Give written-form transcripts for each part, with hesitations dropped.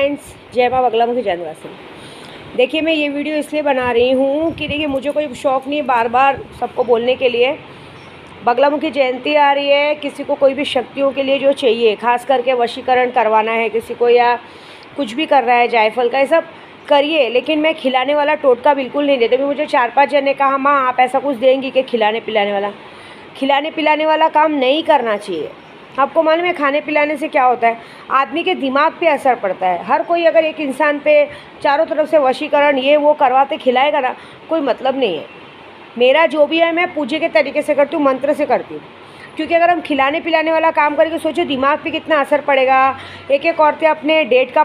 Friends, जय माँ बगलामुखी जयनिवासन। देखिए, मैं ये वीडियो इसलिए बना रही हूँ कि देखिए, मुझे कोई शौक़ नहीं है बार बार सबको बोलने के लिए। बगलामुखी जयंती आ रही है, किसी को कोई भी शक्तियों के लिए जो चाहिए, खास करके वशीकरण करवाना है किसी को या कुछ भी कर रहा है, जायफल का, ये सब करिए। लेकिन मैं खिलाने वाला टोटका बिल्कुल नहीं देती। मुझे 4-5 जन ने कहा, माँ आप ऐसा कुछ देंगी कि खिलाने पिलाने वाला काम नहीं करना चाहिए। आपको मालूम है खाने पिलाने से क्या होता है, आदमी के दिमाग पे असर पड़ता है। हर कोई अगर एक इंसान पे चारों तरफ से वशीकरण ये वो करवाते खिलाएगा ना, कोई मतलब नहीं है। मेरा जो भी है मैं पूजे के तरीके से करती हूँ, मंत्र से करती हूँ। क्योंकि अगर हम खिलाने पिलाने वाला काम करेंगे, सोचो दिमाग पे कितना असर पड़ेगा। एक औरतें अपने डेट का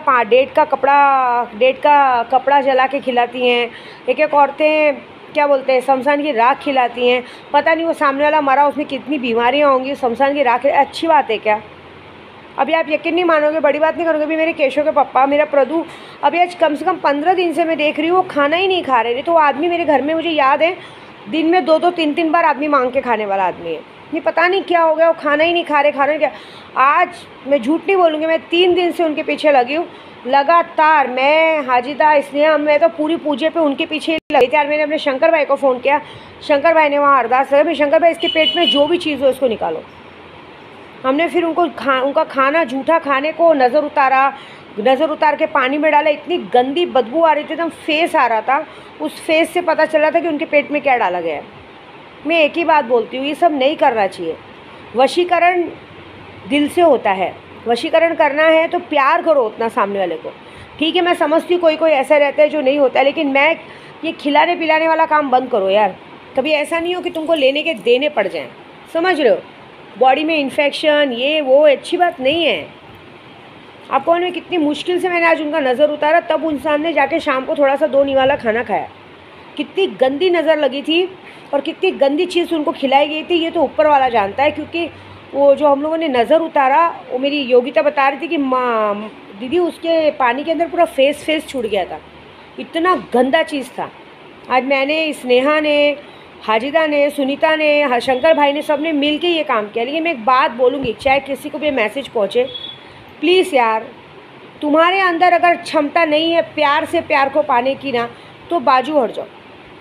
कपड़ा जला के खिलाती हैं। एक औरतें क्या बोलते हैं, शमशान की राख खिलाती हैं। पता नहीं वो सामने वाला मरा, उसमें कितनी बीमारियां होंगी। शमशान की राख अच्छी बात है क्या? अभी आप यकीन नहीं मानोगे, बड़ी बात नहीं करोगे। अभी मेरे केशव के पापा, मेरा प्रदू, अभी आज कम से कम 15 दिन से मैं देख रही हूँ वो खाना ही नहीं खा रहे। नहीं तो वो आदमी मेरे घर में, मुझे याद है, दिन में 2-2, 3-3 बार आदमी मांग के खाने वाला आदमी है। नहीं पता नहीं क्या हो गया, वो खाना ही नहीं खा रहे क्या। आज मैं झूठ नहीं बोलूँगी, मैं 3 दिन से उनके पीछे लगी हूँ लगातार। मैं, हाजिदा, स्नेहा, मैं तो पूरी पूजे पे उनके पीछे लगी थी। यार मैंने अपने शंकर भाई को फ़ोन किया, शंकर भाई ने वहाँ अरदास करा, भाई शंकर भाई इसके पेट में जो भी चीज़ हो इसको निकालो। हमने फिर उनका खाना, झूठा खाने को नज़र उतार के पानी में डाला। इतनी गंदी बदबू आ रही थी, एकदम फेस आ रहा था। उस फेस से पता चला था कि उनके पेट में क्या डाला गया है। मैं एक ही बात बोलती हूँ, ये सब नहीं करना चाहिए। वशीकरण दिल से होता है। वशीकरण करना है तो प्यार करो उतना सामने वाले को। ठीक है, मैं समझती हूँ कोई ऐसा रहता है जो नहीं होता है, लेकिन मैं ये खिलाने पिलाने वाला काम बंद करो यार। कभी ऐसा नहीं हो कि तुमको लेने के देने पड़ जाएं, समझ रहे हो? बॉडी में इन्फेक्शन, ये वो अच्छी बात नहीं है। आपको में कितनी मुश्किल से मैंने आज उनका नज़र उतारा, तब इंसान ने जाके शाम को थोड़ा सा 2 निवाला खाना खाया। कितनी गंदी नज़र लगी थी और कितनी गंदी चीज़ उनको खिलाई गई थी, ये तो ऊपर वाला जानता है। क्योंकि वो जो हम लोगों ने नज़र उतारा, वो मेरी योगिता बता रही थी कि माँ दीदी उसके पानी के अंदर पूरा फेस छूट गया था, इतना गंदा चीज़ था। आज मैंने, स्नेहा ने, हाजिदा ने, सुनीता ने, शंकर भाई ने, सब ने मिल के ये काम किया। लेकिन मैं एक बात बोलूँगी, चाहे किसी को भी मैसेज पहुँचे, प्लीज़ यार, तुम्हारे अंदर अगर क्षमता नहीं है प्यार से प्यार को पाने की ना, तो बाजू हट जाओ।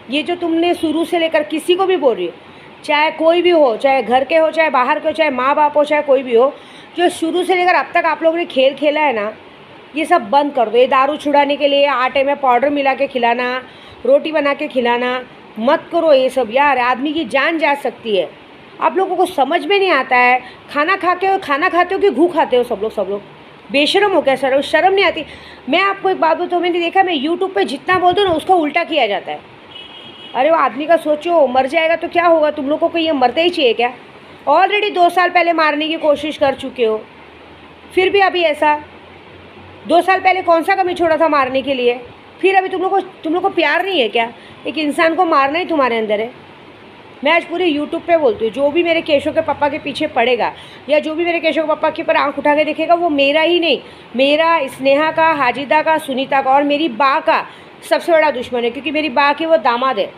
ये जो तुमने शुरू से लेकर किसी को भी बोल रही हो, चाहे कोई भी हो, चाहे घर के हो, चाहे बाहर के हो, चाहे माँ बाप हो, चाहे कोई भी हो, जो शुरू से लेकर अब तक आप लोगों ने खेल खेला है ना, ये सब बंद कर दो। ये दारू छुड़ाने के लिए आटे में पाउडर मिला के खिलाना, रोटी बना के खिलाना, मत करो ये सब यार। आदमी की जान जा सकती है। आप लोगों को समझ में नहीं आता है। खाना खाते हो कि घू खाते हो? सब लोग बेशरम हो क्या? शर्म नहीं आती? मैं आपको एक बात बताऊँ, मैंने देखा, मैं यूट्यूब पे जितना बोलती हूँ ना, उसका उल्टा किया जाता है। अरे वो आदमी का सोचो, मर जाएगा तो क्या होगा? तुम लोगों को ये मरते ही चाहिए क्या? ऑलरेडी 2 साल पहले मारने की कोशिश कर चुके हो, फिर भी अभी ऐसा। 2 साल पहले कौन सा कमी छोड़ा था मारने के लिए? फिर अभी तुम लोग को प्यार नहीं है क्या? एक इंसान को मारना ही तुम्हारे अंदर है। मैं आज पूरे यूट्यूब पे बोलती हूँ, जो भी मेरे केशव के पापा के पीछे पड़ेगा या जो भी मेरे केशव के पापा के ऊपर आंख उठा के देखेगा, वो मेरा ही नहीं, मेरा, स्नेहा का, हाजिदा का, सुनीता का और मेरी बा का सबसे बड़ा दुश्मन है। क्योंकि मेरी बा की वो दामाद है।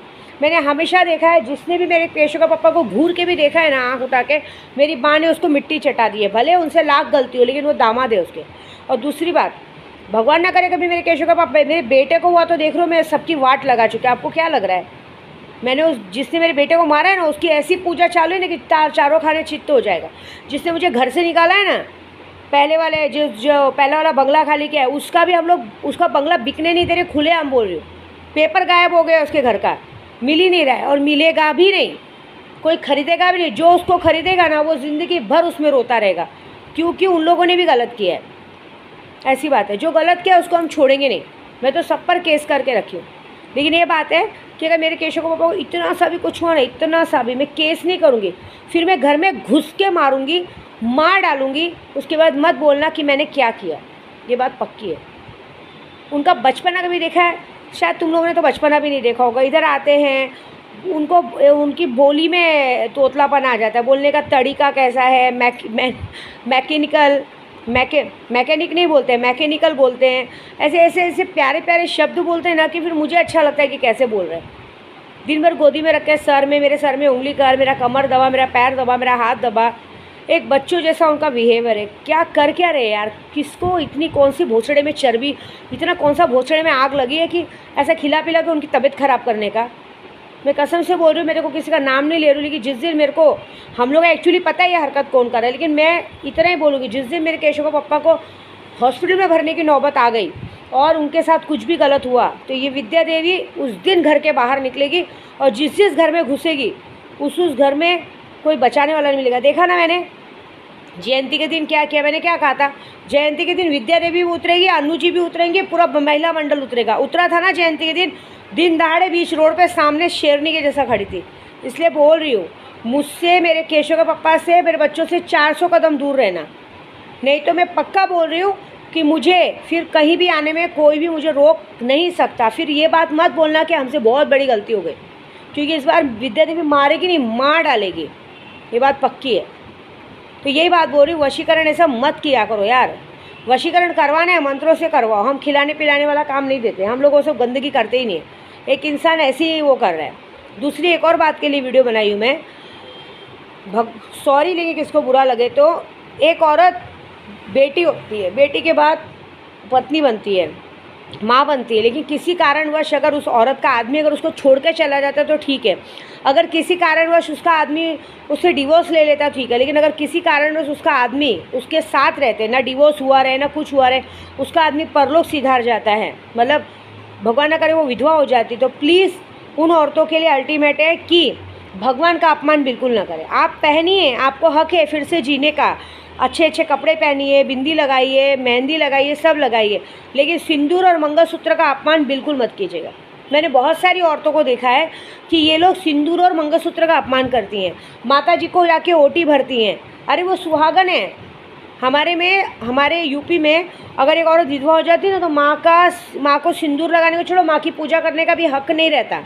मैंने हमेशा देखा है, जिसने भी मेरे केशव के पापा को घूर के भी देखा है ना, आँख उठा के, मेरी बा ने उसको मिट्टी चटा दी है। भले उनसे लाख गलती हो, लेकिन वो दामाद है उसके। और दूसरी बात, भगवान ना करे कभी मेरे केशव का पापा, मेरे बेटे को हुआ तो देख लो, मैं सबकी वाट लगा चुकी। आपको क्या लग रहा है? मैंने जिसने मेरे बेटे को मारा है ना, उसकी ऐसी पूजा चालू है ना कि चारों खाने चित्त हो जाएगा। जिसने मुझे घर से निकाला है ना, पहले वाले जो पहला वाला बंगला खाली किया है, उसका भी हम लोग, उसका बंगला बिकने नहीं दे रहे, खुले हम बोल रही हूँ। पेपर गायब हो गया उसके घर का, मिल ही नहीं रहा है और मिलेगा भी नहीं, कोई खरीदेगा भी नहीं। जो उसको खरीदेगा ना, वो ज़िंदगी भर उसमें रोता रहेगा, क्योंकि उन लोगों ने भी गलत किया है। ऐसी बात है, जो गलत किया उसको हम छोड़ेंगे नहीं। मैं तो सब पर केस करके रखी हूँ। लेकिन ये बात है कि अगर मेरे केशव को पापा को इतना सा भी कुछ हुआ ना, इतना सा भी, मैं केस नहीं करूँगी। फिर मैं घर में घुस के मारूँगी, मार डालूँगी। उसके बाद मत बोलना कि मैंने क्या किया। ये बात पक्की है। उनका बचपना कभी देखा है? शायद तुम लोगों ने तो बचपना भी नहीं देखा होगा। इधर आते हैं, उनको उनकी बोली में तोतलापन आ जाता है। बोलने का तरीका कैसा है, मैकेनिक नहीं बोलते, मैकेनिकल बोलते हैं। ऐसे प्यारे प्यारे शब्द बोलते हैं ना, कि फिर मुझे अच्छा लगता है कि कैसे बोल रहे हैं। दिन भर गोदी में रख के मेरे सर में उंगली कर, मेरा कमर दबा, मेरा पैर दबा, मेरा हाथ दबा। एक बच्चों जैसा उनका बिहेवियर है। क्या कर क्या रहे यार, किसको इतनी कौन सी भोसड़े में चर्बी, इतना कौन सा भोसड़े में आग लगी है कि ऐसा खिला पिला के उनकी तबीयत ख़राब करने का। मैं कसम से बोल रही हूँ, मेरे को किसी का नाम नहीं ले रही हूँ, लेकिन जिस दिन मेरे को, हम लोग एक्चुअली पता है ये हरकत कौन कर रहा है, लेकिन मैं इतना ही बोलूँगी, जिस दिन मेरे केशव का पप्पा को हॉस्पिटल में भरने की नौबत आ गई और उनके साथ कुछ भी गलत हुआ, तो ये विद्या देवी उस दिन घर के बाहर निकलेगी और जिस घर में घुसेगी उस घर में कोई बचाने वाला नहीं मिलेगा। देखा ना मैंने जयंती के दिन क्या किया, मैंने क्या कहा था, जयंती के दिन विद्या देवी भी उतरेगी, अनु जी भी उतरेंगे, पूरा महिला मंडल उतरेगा। उतरा था ना जयंती के दिन दहाड़े बीच रोड पे सामने शेरनी के जैसा खड़ी थी। इसलिए बोल रही हूँ, मुझसे, मेरे केशव के पप्पा से, मेरे बच्चों से 400 कदम दूर रहना, नहीं तो मैं पक्का बोल रही हूँ कि मुझे फिर कहीं भी आने में कोई भी मुझे रोक नहीं सकता। फिर ये बात मत बोलना कि हमसे बहुत बड़ी गलती हो गई, क्योंकि इस बार विद्या देवी मारेगी नहीं, मार डालेगी, ये बात पक्की है। तो यही बात बोल रही हूँ, वशीकरण ऐसा मत किया करो यार। वशीकरण करवाना है मंत्रों से करवाओ, हम खिलाने पिलाने वाला काम नहीं देते, हम लोगों से गंदगी करते ही नहीं है। एक इंसान ऐसे ही वो कर रहा है। दूसरी एक और बात के लिए वीडियो बनाई हूँ मैं, सॉरी लेंगे किसको बुरा लगे तो, एक औरत बेटी होती है, बेटी के बाद पत्नी बनती है, माँ बनती है, लेकिन किसी कारणवश अगर उस औरत का आदमी अगर उसको छोड़ कर चला जाता है तो ठीक है, अगर किसी कारणवश उसका आदमी उससे डिवोर्स ले लेता ठीक है, लेकिन अगर किसी कारणवश उसका आदमी उसके साथ रहते, ना डिवोर्स हुआ रहे ना कुछ हुआ रहे, उसका आदमी परलोक सिधार जाता है, मतलब भगवान ना करे वो विधवा हो जाती, तो प्लीज़ उन औरतों के लिए अल्टीमेट है कि भगवान का अपमान बिल्कुल ना करें। आप पहनिए, आपको हक है फिर से जीने का, अच्छे अच्छे कपड़े पहनिए, बिंदी लगाइए, मेहंदी लगाइए, सब लगाइए, लेकिन सिंदूर और मंगलसूत्र का अपमान बिल्कुल मत कीजिएगा। मैंने बहुत सारी औरतों को देखा है कि ये लोग सिंदूर और मंगलसूत्र का अपमान करती हैं, माता जी को जाके ओटी भरती हैं। अरे वो सुहागन है। हमारे यूपी में अगर एक औरत विधवा हो जाती है ना, तो माँ को सिंदूर लगाने को छोड़ो, माँ की पूजा करने का भी हक नहीं रहता।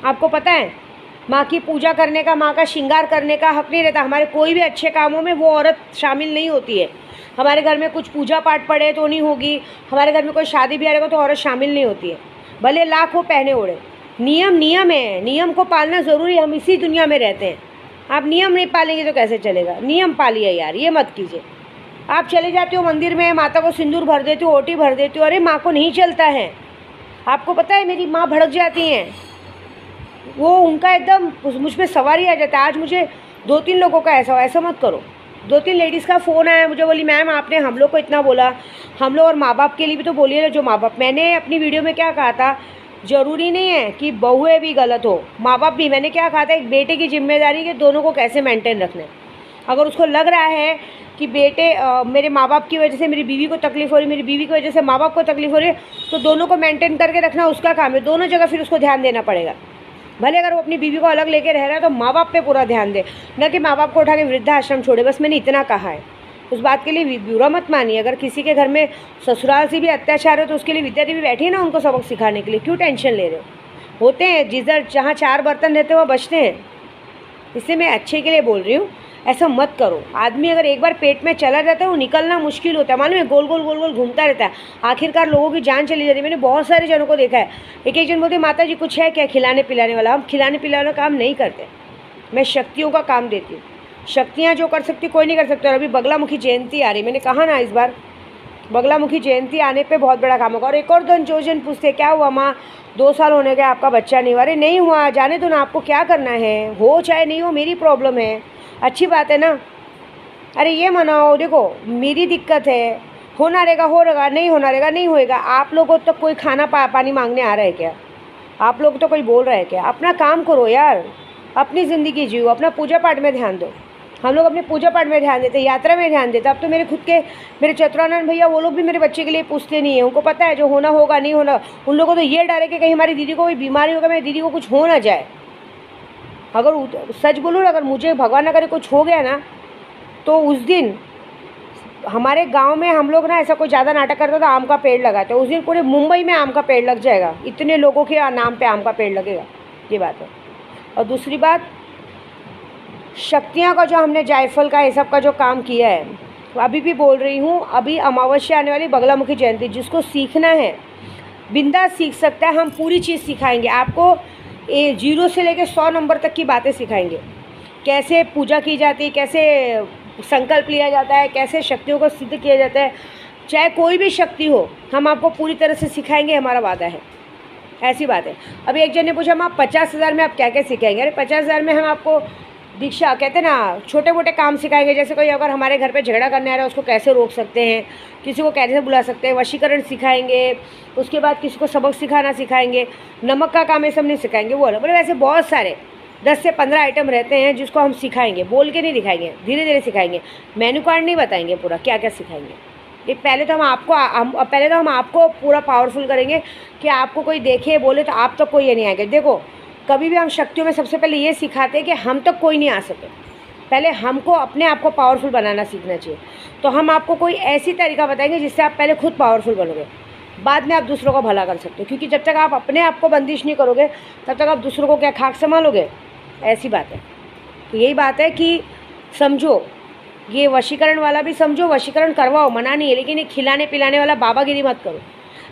आपको पता है, माँ की पूजा करने का, माँ का श्रृंगार करने का हक नहीं रहता। हमारे कोई भी अच्छे कामों में वो औरत शामिल नहीं होती है। हमारे घर में कुछ पूजा पाठ पड़े तो नहीं होगी, हमारे घर में कोई शादी ब्याह रहेगा तो औरत शामिल नहीं होती है, भले लाख हो पहने ओढ़े। नियम है, नियम को पालना ज़रूरी। हम इसी दुनिया में रहते हैं, आप नियम नहीं पालेंगे तो कैसे चलेगा। नियम पालिए यार, ये मत कीजिए। आप चले जाते हो मंदिर में, माता को सिंदूर भर देते हो, ओटी भर देते हो, अरे माँ को नहीं चलता है। आपको पता है मेरी माँ भड़क जाती हैं, वो उनका एकदम मुझ पर सवारी आ जाता है। आज मुझे 2-3 लोगों का ऐसा मत करो। 2-3 लेडीज़ का फ़ोन आया, मुझे बोली मैम आपने हम लोग को इतना बोला, हम लोग और माँ बाप के लिए भी तो बोलिए ना। जो माँ बाप, मैंने अपनी वीडियो में क्या कहा था, ज़रूरी नहीं है कि बहुएँ भी गलत हो, माँ बाप भी। मैंने क्या कहा था, एक बेटे की जिम्मेदारी कि दोनों को कैसे मेंटेन रखना है। अगर उसको लग रहा है कि मेरे माँ बाप की वजह से मेरी बीवी को तकलीफ़ हो रही, मेरी बीवी की वजह से माँ बाप को तकलीफ़ हो रही है, तो दोनों को मेंटेन करके रखना उसका काम है। दोनों जगह फिर उसको ध्यान देना पड़ेगा। भले अगर वो अपनी बीवी को अलग लेके रह रहा है तो माँ बाप पे पूरा ध्यान दे, न कि माँ बाप को उठा के वृद्धाश्रम छोड़े। बस मैंने इतना कहा है, उस बात के लिए बुरा मत मानिए। अगर किसी के घर में ससुराल से भी अत्याचार हो तो उसके लिए विद्या देवी बैठी है ना, उनको सबक सिखाने के लिए। क्यों टेंशन ले रहे हो। होते हैं जिधर जहाँ 4 बर्तन रहते हैं वहाँ बचते हैं। इससे मैं अच्छे के लिए बोल रही हूँ, ऐसा मत करो। आदमी अगर एक बार पेट में चला जाता है वो निकलना मुश्किल होता है, मालूम है। गोल गोल घूमता रहता है, आखिरकार लोगों की जान चली जाती है। मैंने बहुत सारे जनों को देखा है, एक जन बोलते माता जी कुछ है क्या खिलाने पिलाने वाला। हम खिलाने पिलाने वाला काम नहीं करते, मैं शक्तियों का काम देती हूँ। शक्तियाँ जो कर सकती कोई नहीं कर सकती। और अभी बगलामुखी जयंती आ रही, मैंने कहा ना इस बार बगलामुखी जयंती आने पे बहुत बड़ा काम होगा। और एक और जो जन पूछते क्या हुआ माँ 2 साल होने गए आपका बच्चा नहीं हुआ। अरे नहीं हुआ, जाने दो ना, आपको क्या करना है, हो चाहे नहीं हो मेरी प्रॉब्लम है, अच्छी बात है ना। अरे ये मनाओ, देखो मेरी दिक्कत है, होना रहेगा हो रहेगा, नहीं होना रहेगा नहीं होएगा। आप लोगों तो कोई खाना पानी मांगने आ रहा है क्या, आप लोग तो कोई बोल रहा है क्या। अपना काम करो यार, अपनी ज़िंदगी जियो, अपना पूजा पाठ में ध्यान दो। हम लोग अपने पूजा पाठ में ध्यान देते, यात्रा में ध्यान देते। अब तो मेरे चतुरानंद भैया वो लोग भी मेरे बच्चे के लिए पूछते नहीं है, उनको पता है जो होना होगा नहीं होना। उन लोगों को तो ये डर है कि कहीं हमारी दीदी को कोई बीमारी होगा, मेरी दीदी को कुछ हो ना जाए। अगर सच बोलूँ ना, अगर मुझे भगवान ना करे कुछ हो गया ना, तो उस दिन हमारे गांव में हम लोग ना ऐसा कोई ज़्यादा नाटक करता था, आम का पेड़ लगाते, उस दिन पूरे मुंबई में आम का पेड़ लग जाएगा। इतने लोगों के नाम पे आम का पेड़ लगेगा, ये बात है। और दूसरी बात, शक्तियाँ का जो हमने जायफल का ये सब का जो काम किया है, अभी भी बोल रही हूँ, अभी अमावस्या आने वाली बगलामुखी जयंती, जिसको सीखना है बिंदास सीख सकता है। हम पूरी चीज़ सिखाएंगे आपको, 0 से लेकर 100 नंबर तक की बातें सिखाएंगे। कैसे पूजा की जाती है, कैसे संकल्प लिया जाता है, कैसे शक्तियों को सिद्ध किया जाता है। चाहे कोई भी शक्ति हो, हम आपको पूरी तरह से सिखाएंगे, हमारा वादा है। ऐसी बात है। अभी एक जन ने पूछा, हम आप 50,000 में आप क्या क्या सिखाएंगे? अरे 50,000 में हम आपको दीक्षा कहते हैं ना, छोटे मोटे काम सिखाएंगे। जैसे कोई अगर हमारे घर पे झगड़ा करने आ रहा है, उसको कैसे रोक सकते हैं, किसी को कैसे बुला सकते हैं, वशीकरण सिखाएंगे। उसके बाद किसी को सबक सिखाना सिखाएंगे, नमक का काम ये सब नहीं सिखाएंगे। वो बोले वैसे बहुत सारे 10 से 15 आइटम रहते हैं जिसको हम सिखाएंगे, बोल के नहीं दिखाएंगे, धीरे धीरे सिखाएंगे। मेन्यू कार्ड नहीं बताएंगे पूरा क्या क्या सिखाएंगे। ये पहले तो हम आपको पूरा पावरफुल करेंगे कि आपको कोई देखे बोले तो आप तक कोई ये नहीं आएगा। देखो, कभी भी हम शक्तियों में सबसे पहले ये सिखाते हैं कि हम तक कोई नहीं आ सके। पहले हमको अपने आप को पावरफुल बनाना सीखना चाहिए। तो हम आपको कोई ऐसी तरीका बताएंगे जिससे आप पहले खुद पावरफुल बनोगे, बाद में आप दूसरों को भला कर सकते हो। क्योंकि जब तक आप अपने आप को बंदिश नहीं करोगे, तब तक आप दूसरों को क्या खाक संभालोगे? ऐसी बात है। तो यही बात है कि समझो, ये वशीकरण वाला भी समझो, वशीकरण करवाओ, मना नहीं है, लेकिन ये खिलाने पिलाने वाला बाबागिरी मत करो।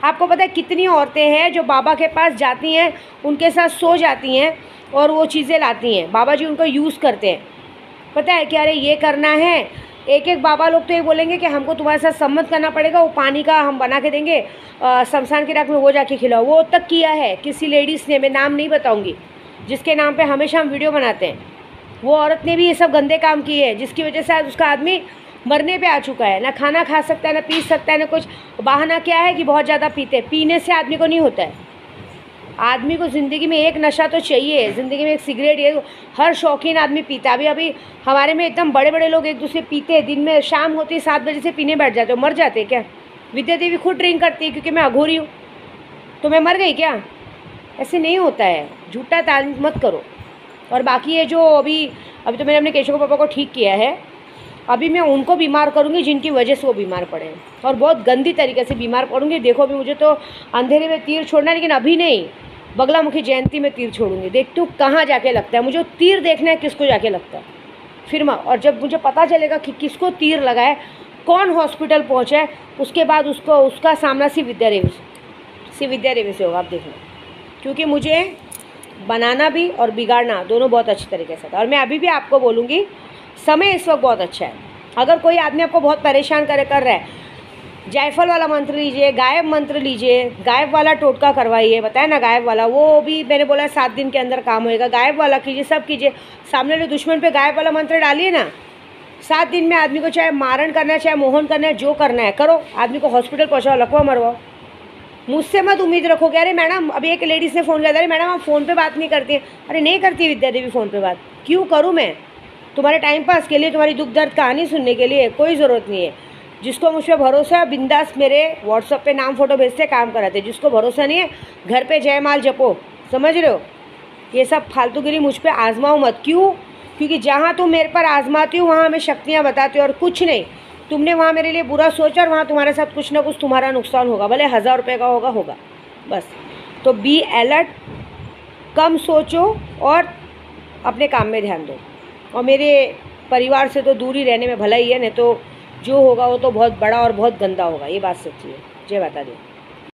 आपको पता है कितनी औरतें हैं जो बाबा के पास जाती हैं, उनके साथ सो जाती हैं और वो चीज़ें लाती हैं, बाबा जी उनको यूज़ करते हैं। पता है कि अरे ये करना है, एक एक बाबा लोग तो ये बोलेंगे कि हमको तुम्हारे साथ सम्मत करना पड़ेगा, वो पानी का हम बना के देंगे, शमशान की राख में वो जाके खिलाओ। वो तक किया है किसी लेडीज़ ने, मैं नाम नहीं बताऊँगी, जिसके नाम पे हमेशा हम वीडियो बनाते हैं। वो औरत ने भी ये सब गंदे काम किए हैं, जिसकी वजह से आज उसका आदमी मरने पे आ चुका है। ना खाना खा सकता है, ना पी सकता है, ना कुछ। बहाना क्या है कि बहुत ज़्यादा पीते। पीने से आदमी को नहीं होता है। आदमी को ज़िंदगी में एक नशा तो चाहिए, ज़िंदगी में एक सिगरेट, ये हर शौकीन आदमी पीता है। अभी हमारे में एकदम बड़े बड़े लोग एक दूसरे पीते हैं, दिन में शाम होती है 7 बजे से पीने बैठ जाते हो। मर जाते हैं क्या? विद्या देवी खुद ड्रिंक करती है क्योंकि मैं अघोरी हूँ, तो मैं मर गई क्या? ऐसे नहीं होता है, झूठा ताल मत करो। और बाकी ये जो अभी तो मैंने अपने केशव पापा को ठीक किया है, अभी मैं उनको बीमार करूँगी जिनकी वजह से वो बीमार पड़े हैं, और बहुत गंदी तरीके से बीमार पड़ूँगी। देखो, अभी मुझे तो अंधेरे में तीर छोड़ना है, लेकिन अभी नहीं, बगलामुखी जयंती में तीर छोड़ूंगी। देखती हूँ कहाँ जाके लगता है। मुझे तीर देखना है किसको जाके लगता है, फिर मैं, और जब मुझे पता चलेगा कि किसको तीर लगा है, कौन हॉस्पिटल पहुँचा है, उसके बाद उसका सामना शिव विद्या देवी से होगा। आप देखना, क्योंकि मुझे बनाना भी और बिगाड़ना दोनों बहुत अच्छी तरीके से था। और मैं अभी भी आपको बोलूँगी, समय इस वक्त बहुत अच्छा है। अगर कोई आदमी आपको बहुत परेशान कर रहा है, जायफल वाला मंत्र लीजिए, गायब मंत्र लीजिए, गायब वाला टोटका करवाइए। बताया ना, गायब वाला, वो भी मैंने बोला 7 दिन के अंदर काम होएगा। गायब वाला कीजिए, सब कीजिए। सामने वाले दुश्मन पे गायब वाला मंत्र डालिए ना, 7 दिन में आदमी को चाहे मारण करना है, चाहे मोहन करना है, जो करना है करो। आदमी को हॉस्पिटल पहुँचाओ, लकवा मरवाओ। मुझसे मत उम्मीद रखो कि अरे मैडम, अभी एक लेडीज़ ने फ़ोन किया था, अरे मैडम आप फ़ोन पे बात नहीं करती हैं। अरे नहीं करती विद्या देवी फ़ोन पे बात, क्यों करूँ मैं? तुम्हारे टाइम पास के लिए, तुम्हारी दुख दर्द कहानी सुनने के लिए कोई ज़रूरत नहीं है। जिसको मुझ पर भरोसा है, बिंदास मेरे व्हाट्सअप पे नाम फ़ोटो भेजते, काम कराते। जिसको भरोसा नहीं है, घर पे जयमाल जपो। समझ रहे हो? ये सब फालतूगिरी मुझ पर आजमाओ मत। क्यों? क्योंकि जहाँ तुम मेरे पर आजमाती हो, वहाँ हमें शक्तियाँ बताती हो, और कुछ नहीं। तुमने वहाँ मेरे लिए बुरा सोचा, और वहाँ तुम्हारे साथ कुछ ना कुछ तुम्हारा नुकसान होगा, भले 1000 रुपये का होगा बस। तो बी अलर्ट, कम सोचो और अपने काम में ध्यान दो। और मेरे परिवार से तो दूर ही रहने में भला ही है, नहीं तो जो होगा वो तो बहुत बड़ा और बहुत गंदा होगा। ये बात सच्ची है। जय माता दी।